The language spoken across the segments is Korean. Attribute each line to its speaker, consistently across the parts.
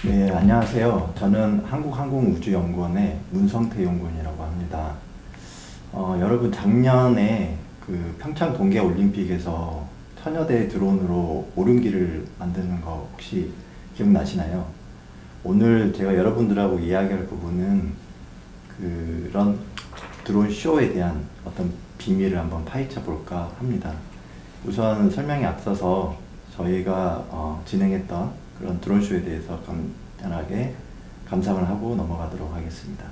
Speaker 1: 네, 안녕하세요. 저는 한국항공우주연구원의 문성태 연구원이라고 합니다. 여러분 작년에 그 평창 동계올림픽에서 천여대 드론으로 오름기를 만드는 거 혹시 기억나시나요? 오늘 제가 여러분들하고 이야기할 부분은 그런 드론 쇼에 대한 어떤 비밀을 한번 파헤쳐 볼까 합니다. 우선 설명에 앞서서 저희가 진행했던 그런 드론쇼에 대해서 간단하게 감상을 하고 넘어가도록 하겠습니다.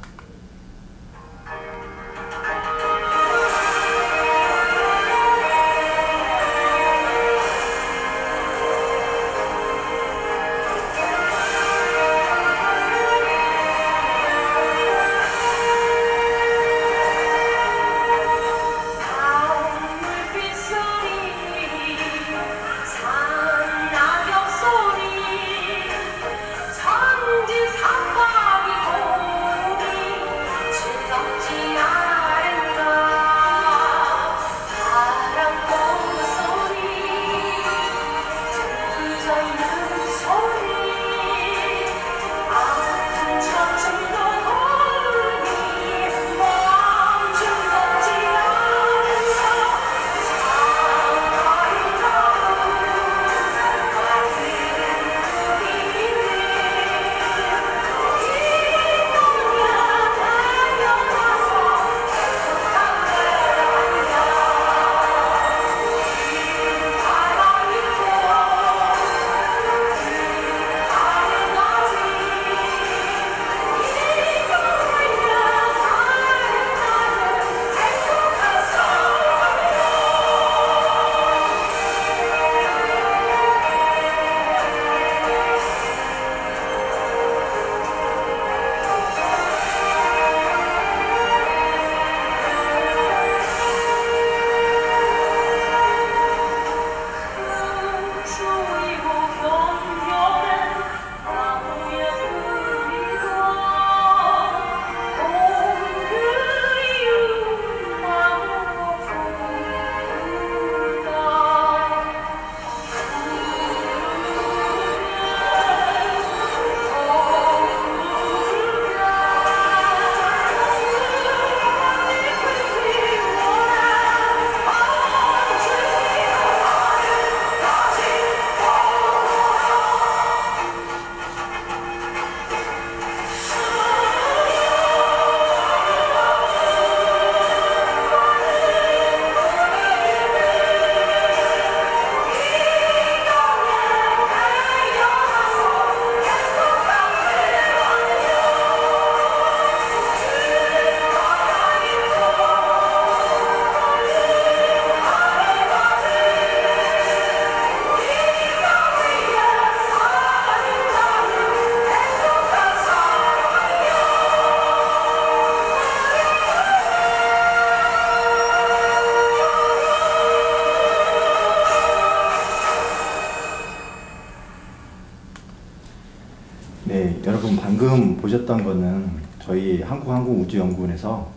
Speaker 1: 네, 여러분 방금 보셨던 거는 저희 한국항공우주연구원에서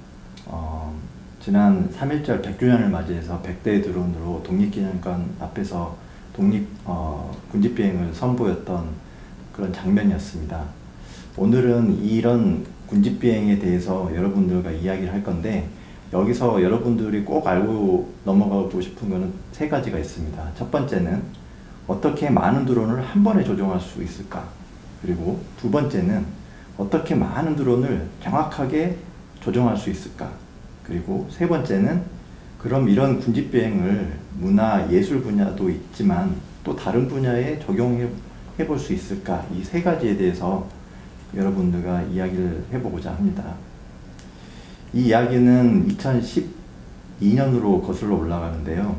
Speaker 1: 지난 3.1절 100주년을 맞이해서 100대 드론으로 독립기념관 앞에서 군집비행을 선보였던 그런 장면이었습니다. 오늘은 이런 군집비행에 대해서 여러분들과 이야기를 할 건데, 여기서 여러분들이 꼭 알고 넘어가고 싶은 거는 세 가지가 있습니다. 첫 번째는 어떻게 많은 드론을 한 번에 조종할 수 있을까? 그리고 두 번째는 어떻게 많은 드론을 정확하게 조종할 수 있을까? 그리고 세 번째는 그럼 이런 군집비행을 문화 예술 분야도 있지만 또 다른 분야에 적용해 볼 수 있을까? 이 세 가지에 대해서 여러분들과 이야기를 해보고자 합니다. 이 이야기는 2012년으로 거슬러 올라가는데요.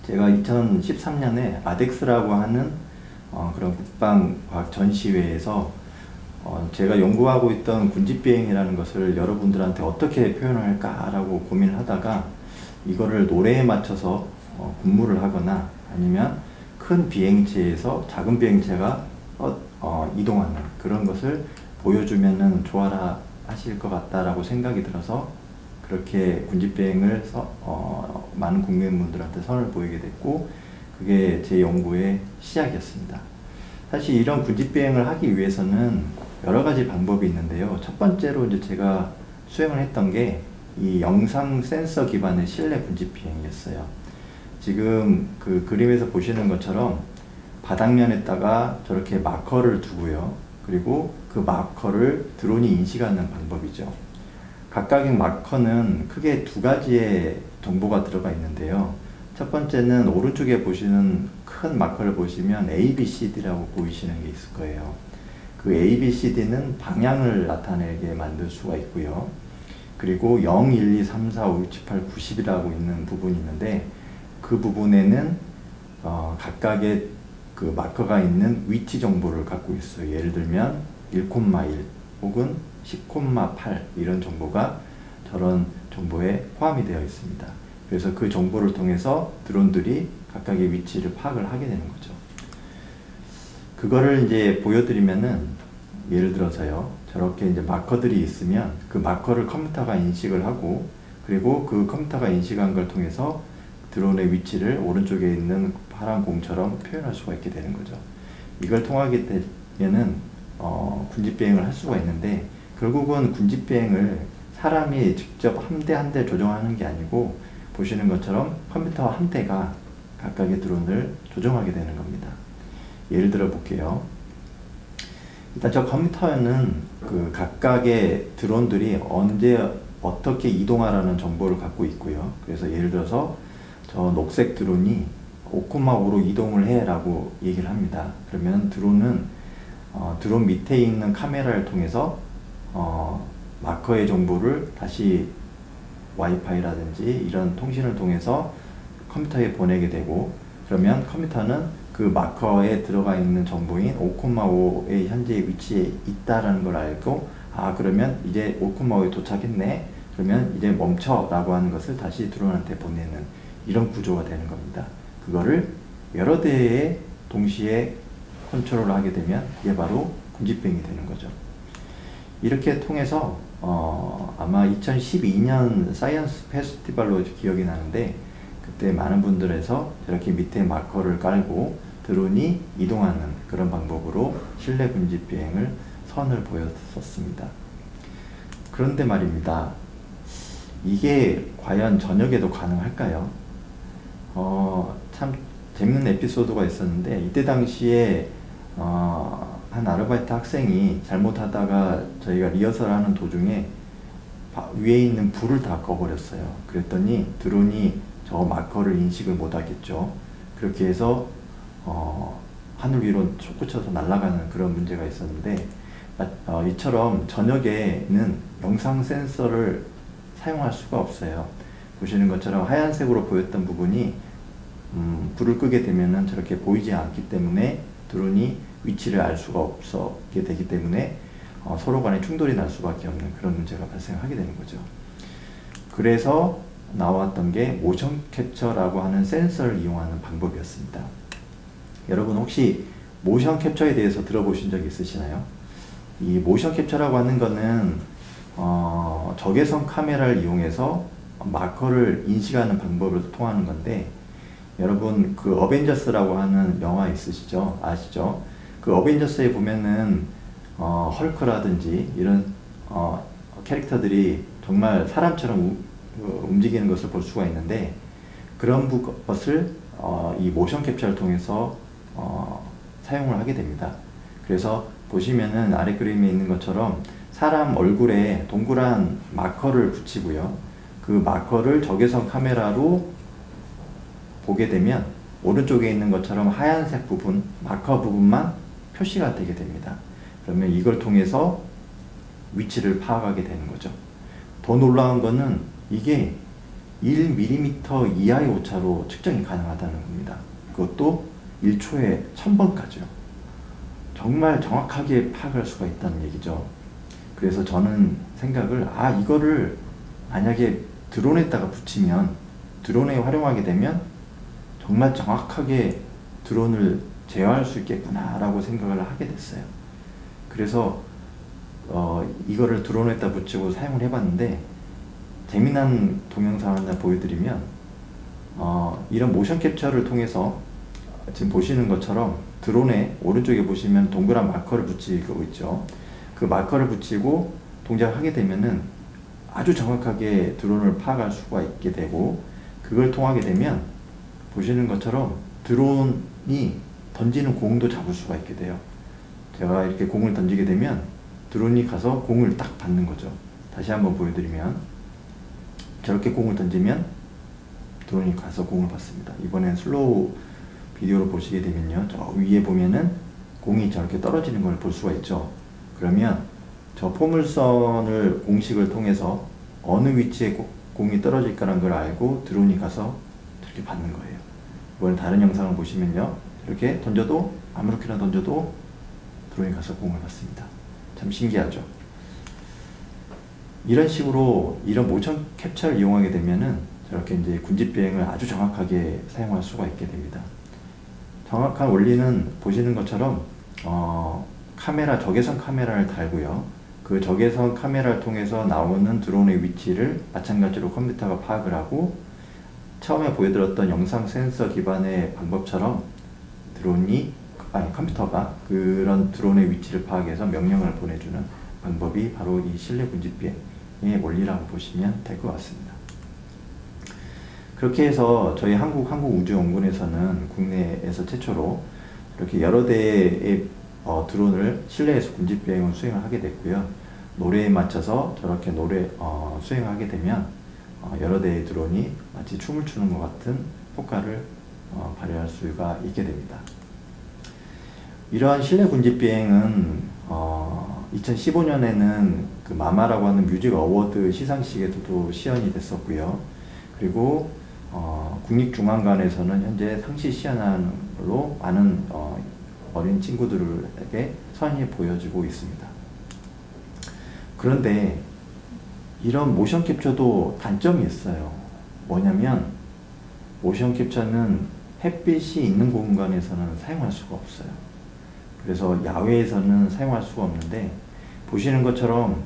Speaker 1: 제가 2013년에 아덱스라고 하는 그런 국방과학 전시회에서 제가 연구하고 있던 군집비행이라는 것을 여러분들한테 어떻게 표현을 할까라고 고민을 하다가 이거를 노래에 맞춰서 군무를 하거나 아니면 큰 비행체에서 작은 비행체가 이동하는 그런 것을 보여주면은 좋아라 하실 것 같다라고 생각이 들어서 그렇게 군집비행을 많은 국민분들한테 선을 보이게 됐고, 그게 제 연구의 시작이었습니다. 사실 이런 군집 비행을 하기 위해서는 여러 가지 방법이 있는데요. 첫 번째로 이제 제가 수행을 했던 게 이 영상 센서 기반의 실내 군집 비행이었어요. 지금 그 그림에서 보시는 것처럼 바닥면에다가 저렇게 마커를 두고요. 그리고 그 마커를 드론이 인식하는 방법이죠. 각각의 마커는 크게 두 가지의 정보가 들어가 있는데요. 첫 번째는 오른쪽에 보시는 큰 마커를 보시면 ABCD라고 보이시는 게 있을 거예요. 그 ABCD는 방향을 나타내게 만들 수가 있고요. 그리고 0, 1, 2, 3, 4, 5, 6, 7, 8, 90이라고 있는 부분이 있는데 그 부분에는 각각의 그 마커가 있는 위치 정보를 갖고 있어요. 예를 들면 1,1 혹은 10,8 이런 정보가 저런 정보에 포함이 되어 있습니다. 그래서 그 정보를 통해서 드론들이 각각의 위치를 파악을 하게 되는 거죠. 그거를 이제 보여드리면은 예를 들어서요. 저렇게 이제 마커들이 있으면 그 마커를 컴퓨터가 인식을 하고 그리고 그 컴퓨터가 인식한 걸 통해서 드론의 위치를 오른쪽에 있는 파란 공처럼 표현할 수가 있게 되는 거죠. 이걸 통하게 되면은 군집 비행을 할 수가 있는데 결국은 군집 비행을 사람이 직접 한 대 한 대 조종하는 게 아니고 보시는 것처럼 컴퓨터 한 대가 각각의 드론을 조종하게 되는 겁니다. 예를 들어 볼게요. 일단 저 컴퓨터에는 그 각각의 드론들이 언제 어떻게 이동하라는 정보를 갖고 있고요. 그래서 예를 들어서 저 녹색 드론이 5,5로 이동을 해 라고 얘기를 합니다. 그러면 드론은 드론 밑에 있는 카메라를 통해서 마커의 정보를 다시 와이파이라든지 이런 통신을 통해서 컴퓨터에 보내게 되고 그러면 컴퓨터는 그 마커에 들어가 있는 정보인 5,5의 현재 위치에 있다라는 걸 알고 그러면 이제 5,5에 도착했네 그러면 이제 멈춰 라고 하는 것을 다시 드론한테 보내는 이런 구조가 되는 겁니다. 그거를 여러 대에 동시에 컨트롤을 하게 되면 이게 바로 군집 비행이 되는 거죠. 이렇게 통해서 아마 2012년 사이언스 페스티벌로 기억이 나는데 그때 많은 분들에서 저렇게 밑에 마커를 깔고 드론이 이동하는 그런 방법으로 실내 군집 비행을 선을 보였었습니다. 그런데 말입니다. 이게 과연 저녁에도 가능할까요? 참 재밌는 에피소드가 있었는데 이때 당시에 한 아르바이트 학생이 잘못하다가 저희가 리허설하는 도중에 위에 있는 불을 다 꺼버렸어요. 그랬더니 드론이 저 마커를 인식을 못하겠죠. 그렇게 해서 하늘 위로 솟구쳐서 날아가는 그런 문제가 있었는데 이처럼 저녁에는 영상 센서를 사용할 수가 없어요. 보시는 것처럼 하얀색으로 보였던 부분이 불을 끄게 되면은 저렇게 보이지 않기 때문에 드론이 위치를 알 수가 없게 되기 때문에 서로 간에 충돌이 날 수밖에 없는 그런 문제가 발생하게 되는 거죠. 그래서 나왔던 게 모션 캡처라고 하는 센서를 이용하는 방법이었습니다. 여러분 혹시 모션 캡처에 대해서 들어보신 적 있으시나요? 이 모션 캡처라고 하는 거는 적외선 카메라를 이용해서 마커를 인식하는 방법을 통하는 건데 여러분 그 어벤져스라고 하는 영화 있으시죠? 아시죠? 그 어벤져스에 보면은 헐크라든지 이런 캐릭터들이 정말 사람처럼 움직이는 것을 볼 수가 있는데 그런 것을 이 모션 캡처를 통해서 사용을 하게 됩니다. 그래서 보시면은 아래 그림에 있는 것처럼 사람 얼굴에 동그란 마커를 붙이고요. 그 마커를 적외선 카메라로 보게 되면 오른쪽에 있는 것처럼 하얀색 부분, 마커 부분만 표시가 되게 됩니다. 그러면 이걸 통해서 위치를 파악하게 되는 거죠. 더 놀라운 거는 이게 1mm 이하의 오차로 측정이 가능하다는 겁니다. 그것도 1초에 1000번까지요. 정말 정확하게 파악할 수가 있다는 얘기죠. 그래서 저는 생각을 이거를 만약에 드론에다가 붙이면 드론에 활용하게 되면 정말 정확하게 드론을 제어할 수 있겠구나 라고 생각을 하게 됐어요. 그래서 이거를 드론에다 붙이고 사용을 해봤는데 재미난 동영상을 하나 보여드리면 이런 모션 캡처를 통해서 지금 보시는 것처럼 드론의 오른쪽에 보시면 동그란 마커를 붙이고 있죠. 그 마커를 붙이고 동작하게 되면은 아주 정확하게 드론을 파악할 수가 있게 되고, 그걸 통하게 되면 보시는 것처럼 드론이 던지는 공도 잡을 수가 있게 돼요. 제가 이렇게 공을 던지게 되면 드론이 가서 공을 딱 받는 거죠. 다시 한번 보여드리면, 저렇게 공을 던지면 드론이 가서 공을 받습니다. 이번엔 슬로우 비디오로 보시게 되면요, 저 위에 보면은 공이 저렇게 떨어지는 걸 볼 수가 있죠. 그러면 저 포물선을 공식을 통해서 어느 위치에 공이 떨어질까라는 걸 알고 드론이 가서 저렇게 받는 거예요. 이번에 다른 영상을 보시면요, 이렇게 던져도, 아무렇게나 던져도 드론이 가서 공을 받습니다. 참 신기하죠. 이런 식으로 이런 모션 캡처를 이용하게 되면은 저렇게 이제 군집 비행을 아주 정확하게 사용할 수가 있게 됩니다. 정확한 원리는 보시는 것처럼 카메라, 적외선 카메라를 달고요, 그 적외선 카메라를 통해서 나오는 드론의 위치를 마찬가지로 컴퓨터가 파악을 하고, 처음에 보여드렸던 영상 센서 기반의 방법처럼 컴퓨터가 그런 드론의 위치를 파악해서 명령을 보내주는 방법이 바로 이 실내 군집 비행의 원리라고 보시면 될 것 같습니다. 그렇게 해서 저희 한국우주연구원에서는 국내에서 최초로 이렇게 여러 대의 드론을 실내에서 군집 비행을 수행을 하게 됐고요. 노래에 맞춰서 저렇게 수행을 하게 되면 여러 대의 드론이 마치 춤을 추는 것 같은 효과를 발휘할 수가 있게 됩니다. 이러한 실내 군집 비행은 2015년에는 그 마마라고 하는 뮤직 어워드 시상식에도 시연이 됐었고요. 그리고 국립중앙관에서는 현재 상시 시연하는 걸로 많은 어린 친구들에게 선이 보여지고 있습니다. 그런데 이런 모션 캡처도 단점이 있어요. 뭐냐면 모션 캡처는 햇빛이 있는 공간에서는 사용할 수가 없어요. 그래서 야외에서는 사용할 수가 없는데, 보시는 것처럼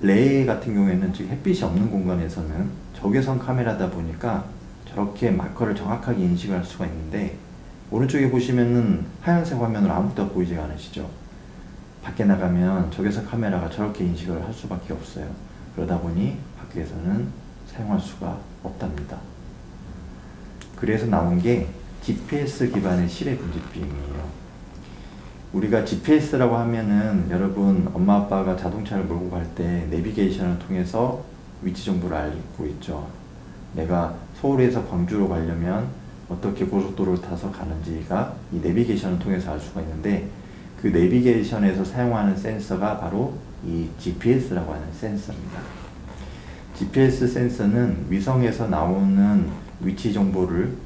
Speaker 1: 레이 같은 경우에는 즉 햇빛이 없는 공간에서는 적외선 카메라다 보니까 저렇게 마커를 정확하게 인식할 수가 있는데, 오른쪽에 보시면은 하얀색 화면으로 아무것도 보이지 않으시죠? 밖에 나가면 적외선 카메라가 저렇게 인식을 할 수밖에 없어요. 그러다 보니 밖에서는 사용할 수가 없답니다. 그래서 나온 게 GPS 기반의 실외 군집 비행이에요. 우리가 GPS라고 하면은 여러분 엄마 아빠가 자동차를 몰고 갈 때 내비게이션을 통해서 위치 정보를 알고 있죠. 내가 서울에서 광주로 가려면 어떻게 고속도로를 타서 가는지가 이 내비게이션을 통해서 알 수가 있는데, 그 내비게이션에서 사용하는 센서가 바로 이 GPS라고 하는 센서입니다. GPS 센서는 위성에서 나오는 위치 정보를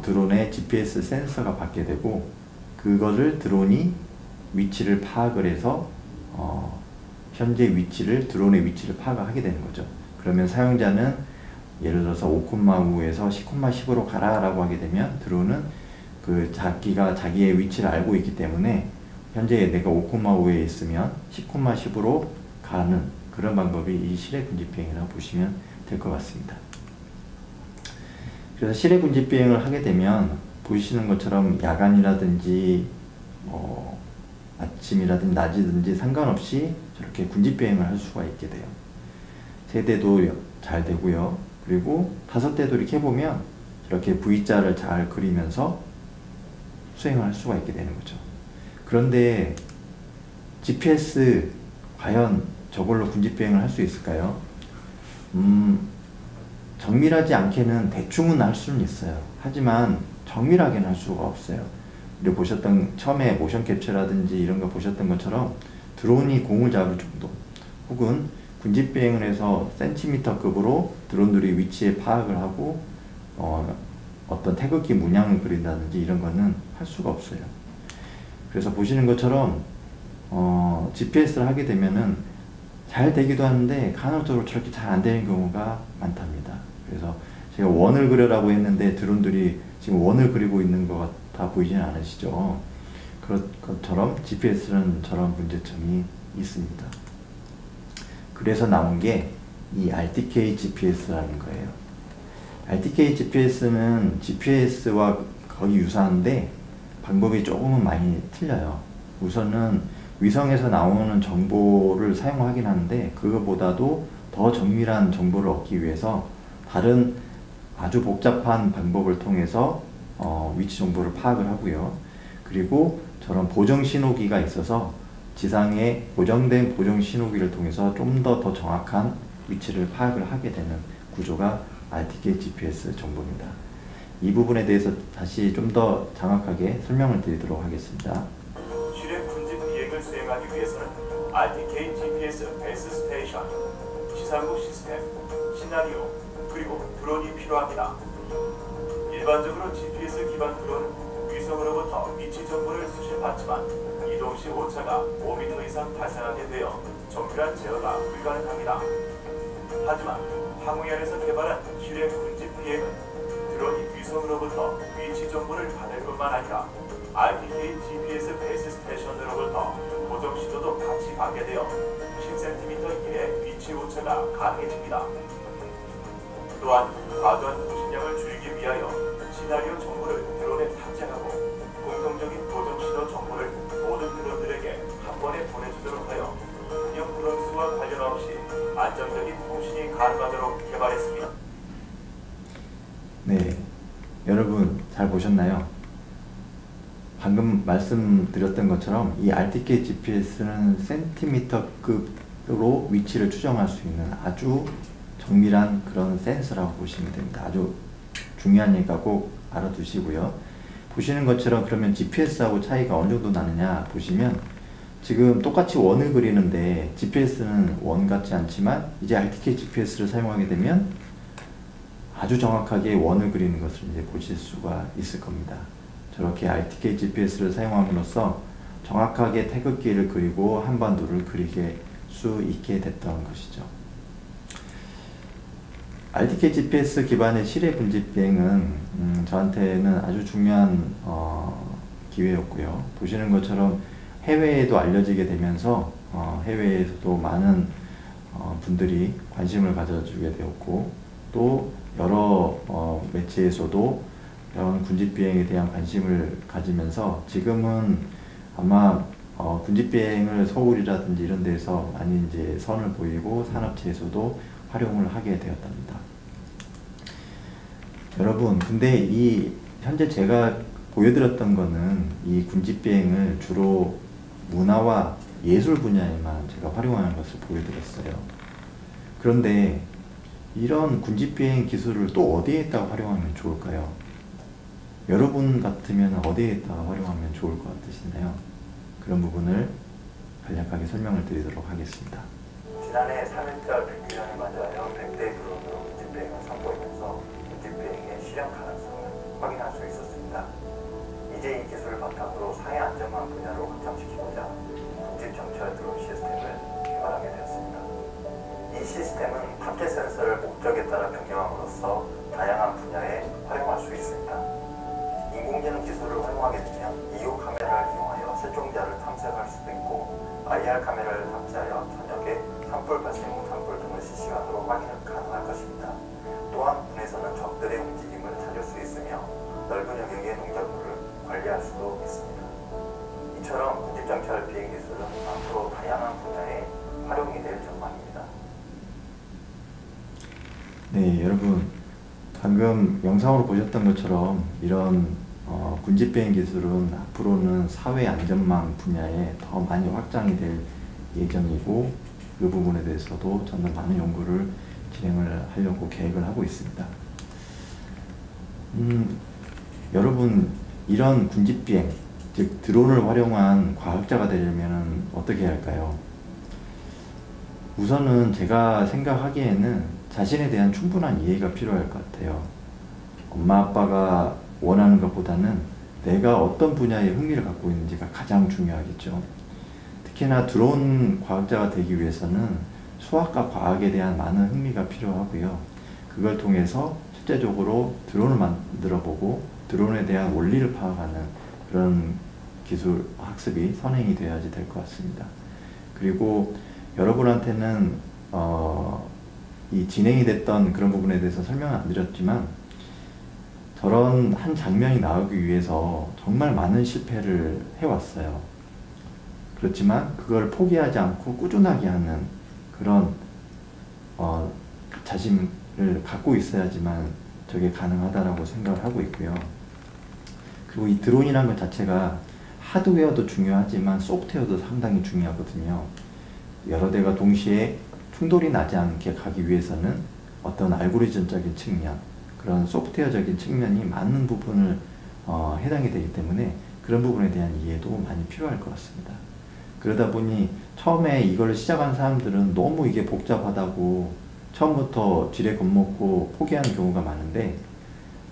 Speaker 1: 드론의 GPS 센서가 받게 되고, 그거를 드론이 위치를 파악을 해서 현재 위치를, 드론의 위치를 파악하게 되는 거죠. 그러면 사용자는 예를 들어서 5,5에서 10,10으로 가라 라고 하게 되면 드론은 자기가 자기의 위치를 알고 있기 때문에 현재 내가 5,5에 있으면 10,10으로 가는 그런 방법이 이 실외 군집 비행이라고 보시면 될 것 같습니다. 그래서 실외 군집 비행을 하게 되면 보시는 것처럼 야간이라든지 아침이라든지 낮이든지 상관없이 저렇게 군집 비행을 할 수가 있게 돼요. 3대도 잘 되고요. 그리고 5대도 이렇게 해보면 저렇게 V자를 잘 그리면서 수행을 할 수가 있게 되는 거죠. 그런데 GPS 과연 저걸로 군집 비행을 할 수 있을까요? 정밀하지 않게는 대충은 할 수는 있어요. 하지만 정밀하게는 할 수가 없어요. 우리 보셨던 처음에 모션 캡처라든지 이런 거 보셨던 것처럼 드론이 공을 잡을 정도, 혹은 군집 비행을 해서 센티미터급으로 드론들이 위치에 파악을 하고 어떤 태극기 문양을 그린다든지 이런 거는 할 수가 없어요. 그래서 보시는 것처럼 GPS를 하게 되면은 잘 되기도 하는데 간헐적으로 저렇게 잘 안 되는 경우가 많답니다. 그래서 제가 원을 그려라고 했는데 드론들이 지금 원을 그리고 있는 것 같아 보이지는 않으시죠? 그런 것처럼 GPS는 저런 문제점이 있습니다. 그래서 나온 게 이 RTK GPS라는 거예요. RTK GPS는 GPS와 거의 유사한데 방법이 조금은 많이 틀려요. 우선은 위성에서 나오는 정보를 사용하긴 하는데 그거보다도 더 정밀한 정보를 얻기 위해서 다른 아주 복잡한 방법을 통해서 위치 정보를 파악을 하고요. 그리고 저런 보정 신호기가 있어서 지상에 고정된 보정 신호기를 통해서 좀 더 정확한 위치를 파악을 하게 되는 구조가 RTK GPS 정보입니다. 이 부분에 대해서 다시 좀 더 장확하게 설명을 드리도록 하겠습니다.
Speaker 2: 실행 군집 비행을 수행하기 위해서는 RTK GPS 베이스 스테이션, 지상국 시스템, 시나리오, 그리고 드론이 필요합니다. 일반적으로 GPS 기반 드론은 위성으로부터 위치 정보를 수신받지만 이동 시 오차가 5m 이상 발생하게 되어 정밀한 제어가 불가능합니다. 하지만 항우연에서 개발한 실행 군집 비행은 드론이 위성으로부터 위치 정보를 받을 뿐만 아니라 RTK GPS 베이스 스테이션으로부터 고정 신호도 같이 받게 되어 10cm 이내 위치 오차가 가능해집니다. 또한 과도한 통신량을 줄이기 위하여 시나리오 정보를 드론에 탑재하고 공통적인 보정 신호 정보를 모든 드론들에게 한 번에 보내주도록 하여 운영 드론 수와 관련 없이 안정적인 통신이 가능하도록 개발했습니다.
Speaker 1: 네, 여러분 잘 보셨나요? 방금 말씀드렸던 것처럼 이 RTK GPS는 센티미터급으로 위치를 추정할 수 있는 아주 정밀한 그런 센서라고 보시면 됩니다. 아주 중요한 얘기가 꼭 알아두시고요. 보시는 것처럼 그러면 GPS하고 차이가 어느 정도 나느냐 보시면 지금 똑같이 원을 그리는데 GPS는 원 같지 않지만 이제 RTK GPS를 사용하게 되면 아주 정확하게 원을 그리는 것을 이제 보실 수가 있을 겁니다. 저렇게 RTK GPS를 사용함으로써 정확하게 태극기를 그리고 한반도를 그리게 수 있게 됐던 것이죠. RTK GPS 기반의 실외 군집 비행은 저한테는 아주 중요한 기회였고요. 보시는 것처럼 해외에도 알려지게 되면서 해외에서도 많은 분들이 관심을 가져주게 되었고 또 여러 매체에서도 이런 군집 비행에 대한 관심을 가지면서 지금은 아마 군집 비행을 서울이라든지 이런 데서 많이 이제 선을 보이고 산업체에서도 활용을 하게 되었답니다. 여러분, 근데 이 현재 제가 보여드렸던 거는 이 군집 비행을 주로 문화와 예술 분야에만 제가 활용하는 것을 보여드렸어요. 그런데 이런 군집 비행 기술을 또 어디에다가 활용하면 좋을까요? 여러분 같으면 어디에다가 활용하면 좋을 것 같으시나요? 그런 부분을 간략하게 설명을 드리도록 하겠습니다.
Speaker 3: 지난해 3일절 백규현을 맞이하여 100대 드론으로 군집 비행을 선보이면서 군집 비행의 실현 가능성을 확인할 수 있었습니다. 이제 이 기술을 바탕으로 사회 안전망 분야로 확장시키고자 군집 정찰 드론 시스템을 개발하게 되었습니다. 이 시스템은 탑재 센서를 목적에 따라 변경함으로써 다양한 분야에 활용할 수 있습니다. 인공지능 기술을 활용하게 되면 EO 카메라를 이용하여 실종자를 탐색할 수도 있고 IR 카메라를 탑재하여 저녁에 산불 발생 후 산불 등을 실시간으로 확인 가능할 것입니다. 또한 군에서는 적들의 움직임을 찾을 수 있으며 넓은 영역의 농작물을 관리할 수도 있습니다. 이처럼 군집정찰 비행 기술은 앞으로 다양한 분야에 활용이 될 전망입니다.
Speaker 1: 네, 여러분 방금 영상으로 보셨던 것처럼 이런 군집 비행 기술은 앞으로는 사회 안전망 분야에 더 많이 확장이 될 예정이고 그 부분에 대해서도 저는 많은 연구를 진행을 하려고 계획을 하고 있습니다. 여러분 이런 군집 비행, 즉 드론을 활용한 과학자가 되려면 어떻게 해야 할까요? 우선은 제가 생각하기에는 자신에 대한 충분한 이해가 필요할 것 같아요. 엄마 아빠가 원하는 것보다는 내가 어떤 분야에 흥미를 갖고 있는지가 가장 중요하겠죠. 특히나 드론 과학자가 되기 위해서는 수학과 과학에 대한 많은 흥미가 필요하고요. 그걸 통해서 실제적으로 드론을 만들어 보고 드론에 대한 원리를 파악하는 그런 기술 학습이 선행이 되어야지 될 것 같습니다. 그리고 여러분한테는 이 진행이 됐던 그런 부분에 대해서 설명을 안 드렸지만 저런 한 장면이 나오기 위해서 정말 많은 실패를 해왔어요. 그렇지만 그걸 포기하지 않고 꾸준하게 하는 그런 자신을 갖고 있어야지만 저게 가능하다라고 생각을 하고 있고요. 그리고 이 드론이라는 것 자체가 하드웨어도 중요하지만 소프트웨어도 상당히 중요하거든요. 여러 대가 동시에 충돌이 나지 않게 가기 위해서는 어떤 알고리즘적인 측면, 그런 소프트웨어적인 측면이 많은 부분을 해당이 되기 때문에 그런 부분에 대한 이해도 많이 필요할 것 같습니다. 그러다 보니 처음에 이걸 시작한 사람들은 너무 이게 복잡하다고 처음부터 지레 겁먹고 포기하는 경우가 많은데,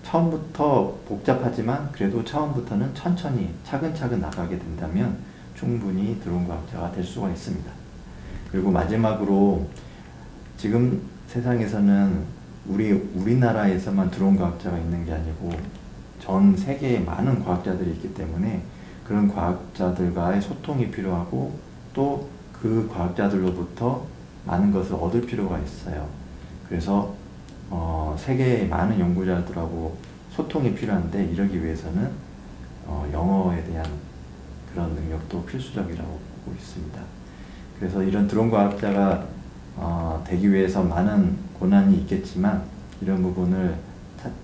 Speaker 1: 처음부터 복잡하지만 그래도 처음부터는 천천히 차근차근 나가게 된다면 충분히 드론 과학자가 될 수가 있습니다. 그리고 마지막으로 지금 세상에서는 우리나라에서만 드론 과학자가 있는 게 아니고 전 세계에 많은 과학자들이 있기 때문에 그런 과학자들과의 소통이 필요하고 또 그 과학자들로부터 많은 것을 얻을 필요가 있어요. 그래서 세계의 많은 연구자들하고 소통이 필요한데, 이러기 위해서는 영어에 대한 그런 능력도 필수적이라고 보고 있습니다. 그래서 이런 드론 과학자가 되기 위해서 많은 고난이 있겠지만 이런 부분을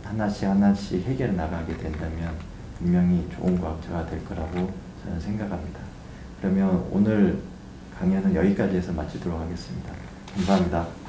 Speaker 1: 하나씩 해결해 나가게 된다면 분명히 좋은 과학자가 될 거라고 저는 생각합니다. 그러면 오늘 강연은 여기까지 해서 마치도록 하겠습니다. 감사합니다.